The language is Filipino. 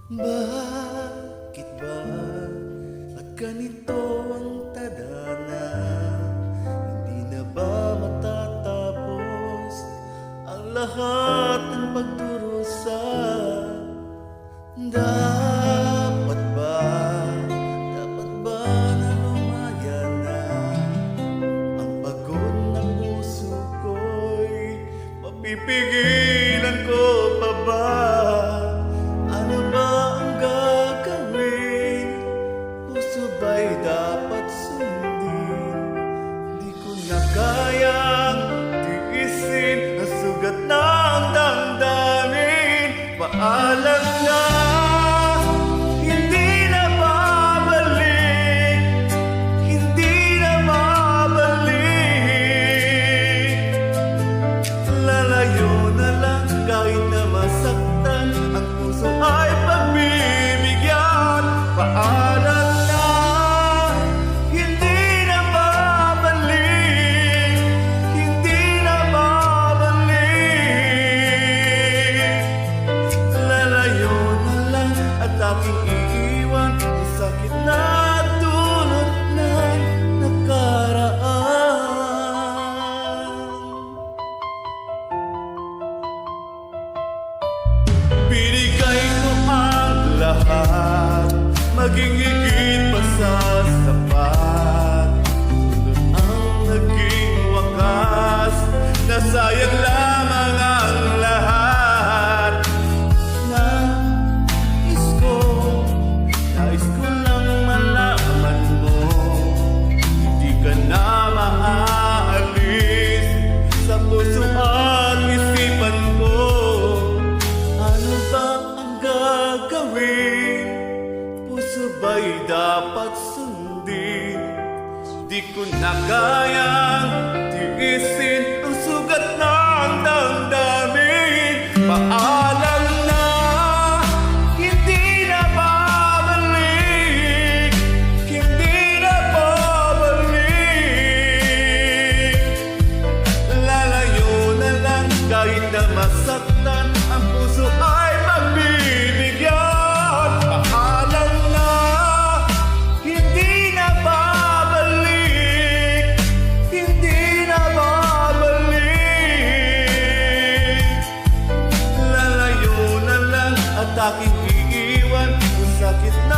Bakit ba at ganito ang tadhana? Hindi na ba matatapos ang lahat ng pagdurusa? Dapat ba na lumaya na ang pagod na puso ko'y mapipigilan ko pa ba? Ano ba ang gagawin? Puso ba'y dapat sundin? Di ko na kayang tiisin ang sugat ng damdamin. Paalam na, hindi na babalik, hindi na babalik. Lalayo na lang kahit na masaktan, ang puso ay pagbibigyan. Paalam na, hindi na babalik, hindi na babalik. Lalayo na lang at aking iiwan ang sakit na dulot ng nakaraan. Binigay ko ang lahat, maging higit pa sa sapat. Sunod ang naging wakas, nasayang lamang ang lahat. Nais ko lang malaman mo, hindi ka na maaalis sa puso at isipan ko. Ano ba ang gagawin? Puso ba'y dapat sundin? Di ko na kayang tiisin ang sugat ng damdamin. Paalam na, hindi na babalik, hindi na babalik. Lalayo na lang kahit na masaktan, ang puso ay magbibigyan. Paalam na, hindi na babalik, hindi na babalik. Lalayo na lang at aking iiwan ang sakit na